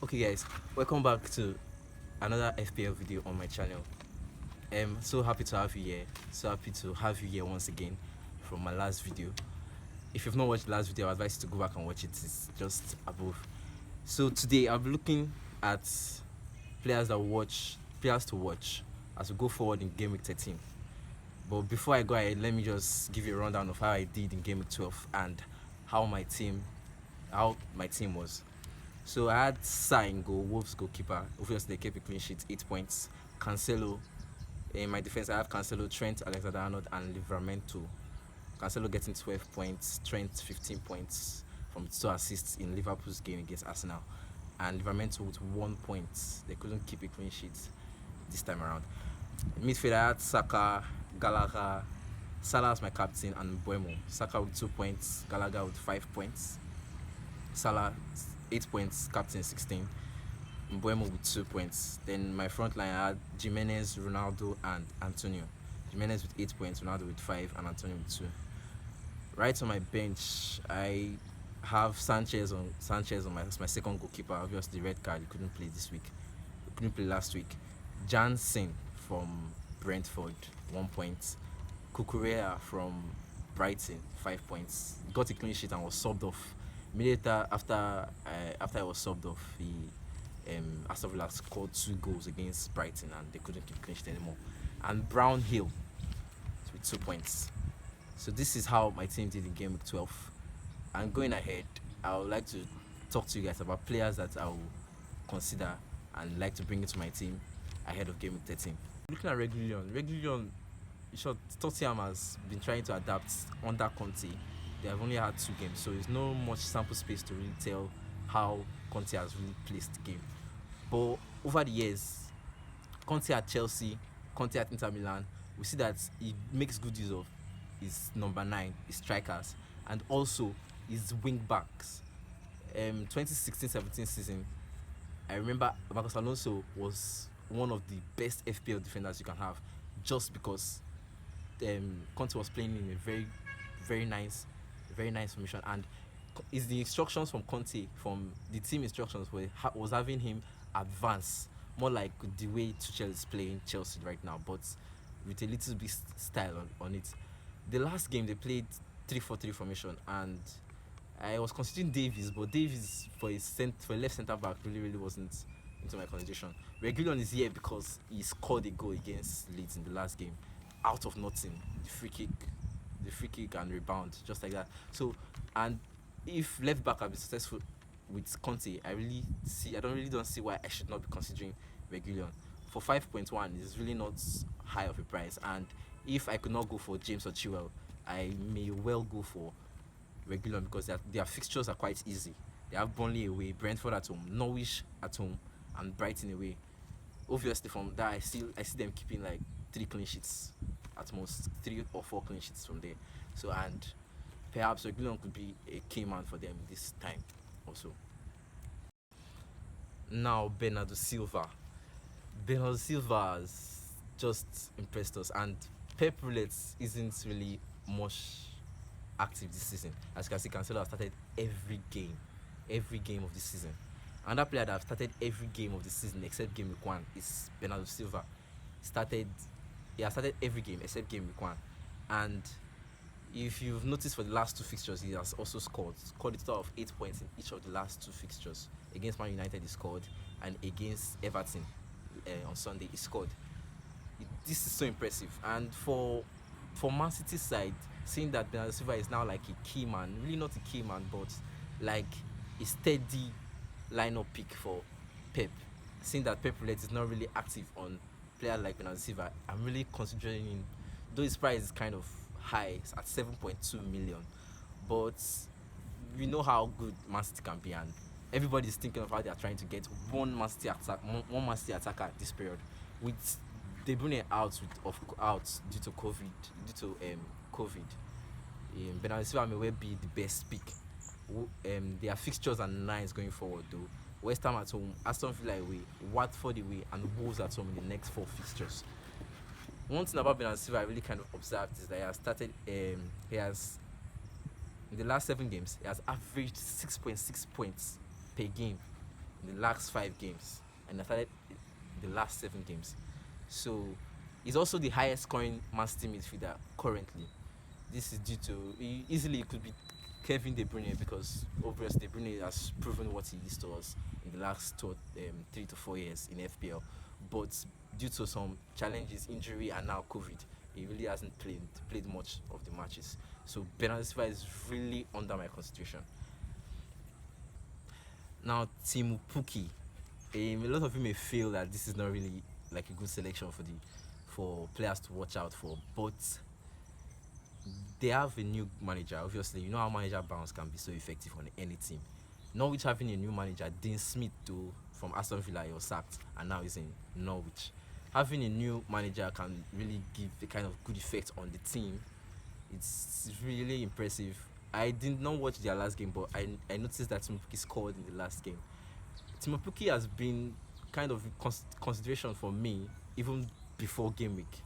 Okay guys, welcome back to another FPL video on my channel. I'm so happy to have you here. So happy to have you here once again from my last video. If you've not watched the last video, I advise you to go back and watch it. It's just above. So today I'll be looking at players to watch as we go forward in Game Week 13. But before I go ahead, let me just give you a rundown of how I did in Game Week 12 and how my team was. So I had Sa in goal, Wolves goalkeeper. Obviously, they kept a clean sheet, 8 points. Cancelo. In my defense, I have Cancelo, Trent, Alexander-Arnold, and Livramento. Cancelo getting 12 points, Trent 15 points from 2 assists in Liverpool's game against Arsenal. And Livramento with 1 point. They couldn't keep a clean sheet this time around. In midfield, I had Saka, Gallagher, Salah as my captain, and Buemo. Saka with 2 points, Gallagher with 5 points. Salah 8 points, captain 16. Buemo with 2 points. Then my front line I had Jimenez, Ronaldo, and Antonio. Jimenez with 8 points, Ronaldo with 5, and Antonio with 2. Right on my bench, I have Sanchez on my second goalkeeper. Obviously, red card. He couldn't play this week. He couldn't play last week. Jansen from Brentford, 1 point. Kukurea from Brighton, 5 points. He got a clean sheet and was subbed off. Immediately after I was subbed off, Aston Villa scored 2 goals against Brighton and they couldn't keep clean sheet anymore. And Brownhill with 2 points. So this is how my team did in Game Week 12. And going ahead, I would like to talk to you guys about players that I will consider and like to bring into my team ahead of Game Week 13. Looking at Reguilon, in short, Tottenham has been trying to adapt under Conte. They have only had 2 games, so there's no much sample space to really tell how Conte has really placed the game. But over the years, Conte at Chelsea, Conte at Inter Milan, we see that he makes good use of his number 9, his strikers, and also his wing backs. 2016-17 season, I remember Marcos Alonso was one of the best FPL defenders you can have, just because Conte was playing in a very nice formation, and is the instructions from Conte, from the team instructions, was having him advance more like the way Tuchel is playing Chelsea right now, but with a little bit style on it. The last game they played 3-4-3 formation, and I was considering Davies, but Davies for a left centre back really wasn't into my consideration. Reguilon is here because he scored a goal against Leeds in the last game, out of nothing, the free kick and rebound, just like that. So, and if left back had been successful with Conte, I don't see why I should not be considering Reguilon. For 5.1 is really not high of a price, and if I could not go for James or Chilwell, I may well go for Reguilon because their fixtures are quite easy. They have Burnley away, Brentford at home, Norwich at home, and Brighton away. Obviously, from that I see them keeping like 3 clean sheets at most, 3 or 4 clean sheets from there. So, and perhaps Reguilon could be a key man for them this time also. Now Bernardo Silva has just impressed us, and Pep Roulette isn't really much active this season. As you can see, Cancelo has started every game of the season. Another player that have started every game of the season except game week 1 is Bernardo Silva. He has started every game except game week 1, and if you've noticed, for the last 2 fixtures he has also scored a total of 8 points in each of the last 2 fixtures. Against Man United he scored, and against Everton on Sunday he scored. This is so impressive, and for Man City's side, seeing that Bernardo Silva is now like a key man, really not a key man, but like a steady lineup pick for Pep. Seeing that Pep Roulette is not really active on player like Bernardo Silva, I'm really considering him, though his price is kind of high at 7.2 million. But we know how good Man City can be, and everybody's thinking of how they are trying to get one Man City attacker this period. With De Bruyne out due to COVID, Bernardo Silva may well be the best pick. Their fixtures are nice going forward though. West Ham at home, Aston Villa away, Watford away, and Wolves at home in the next 4 fixtures. One thing about Bernardo Silva I really kind of observed is that he has in the last 7 games he has averaged 6.6 points per game in the last 5 games, and I started the last 7 games. So he's also the highest scoring Man City midfielder currently. This is due to easily it could be Kevin De Bruyne, because obviously De Bruyne has proven what he is to us in the last 3 to 4 years in FPL. But due to some challenges, injury, and now COVID, he really hasn't played much of the matches. So Bernardo Silva is really under my consideration. Now, Timu Puki. A lot of you may feel that this is not really like a good selection for players to watch out for, but they have a new manager. Obviously, you know how manager bounce can be so effective on any team. Norwich having a new manager, Dean Smith, though, from Aston Villa, he was sacked, and now he's in Norwich. Having a new manager can really give a kind of good effect on the team. It's really impressive. I did not watch their last game, but I noticed that Timupuki scored in the last game. Timupuki has been kind of consideration for me even before game week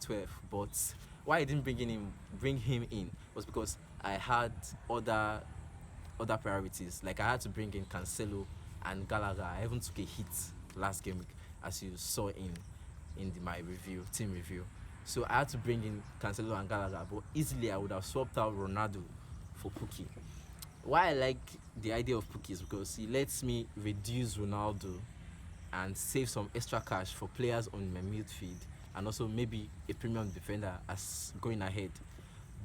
12. But why I didn't bring him in was because I had other priorities. Like I had to bring in Cancelo and Gallagher. I even took a hit last game week, as you saw in my team review. So I had to bring in Cancelo and Gallagher, but easily I would have swapped out Ronaldo for Puki. Why I like the idea of Puki is because he lets me reduce Ronaldo and save some extra cash for players on my midfield, and also maybe a premium defender as going ahead.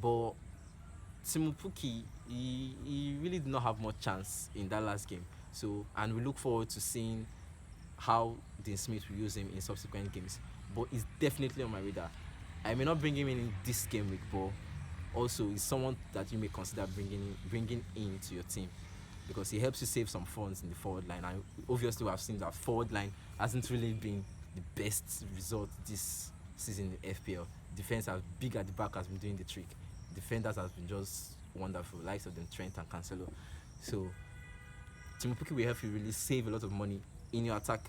But Timu Puki, he really did not have much chance in that last game. So, and we look forward to seeing how Dean Smith will use him in subsequent games. But he's definitely on my radar. I may not bring him in this game week, but also he's someone that you may consider bringing in to your team, because he helps you save some funds in the forward line. And obviously we have seen that forward line hasn't really been the best result this season in FPL. Defense has big at the back has been doing the trick. Defenders has been just wonderful, likes of them Trent and Cancelo. So Timupuki will help you really save a lot of money in your attack,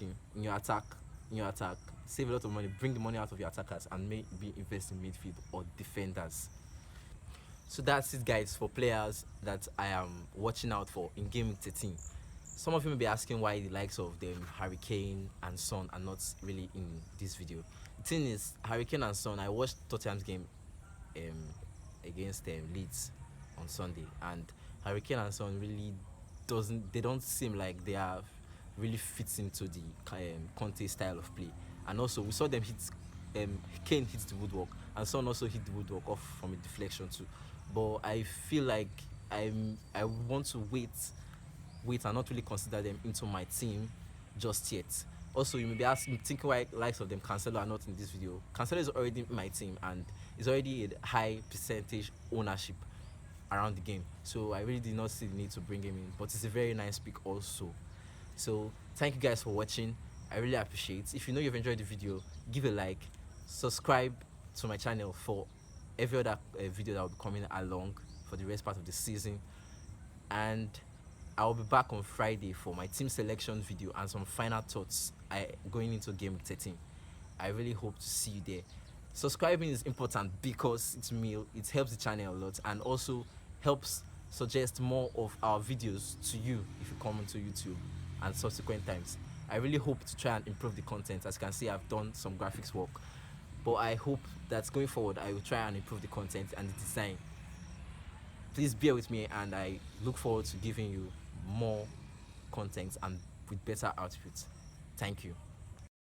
save a lot of money, bring the money out of your attackers, and maybe invest in midfield or defenders. So that's it, guys, for players that I am watching out for in Game Week 13. Some of you may be asking why the likes of them, Harry Kane and Son, are not really in this video. The thing is, Harry Kane and Son, I watched Tottenham's game against Leeds on Sunday, and Harry Kane and Son really don't seem like they are really fits into the Conte style of play. And also we saw them Kane hits the woodwork, and Son also hit the woodwork off from a deflection too. But I feel like I want to wait and not really consider them into my team just yet. Also, you may be thinking why likes of them Cancelo are not in this video. Cancelo is already in my team and is already a high percentage ownership around the game, so I really did not see the need to bring him in. But it's a very nice pick also. So thank you guys for watching. I really appreciate it. If you know you've enjoyed the video, give a like, subscribe to my channel for every other video that will be coming along for the rest part of the season, and I'll be back on Friday for my team selection video and some final thoughts going into Game Week 13. I really hope to see you there. Subscribing is important because it helps the channel a lot, and also helps suggest more of our videos to you if you come onto YouTube and subsequent times. I really hope to try and improve the content. As you can see, I've done some graphics work, but I hope that going forward I will try and improve the content and the design. Please bear with me, and I look forward to giving you more content and with better outputs. Thank you.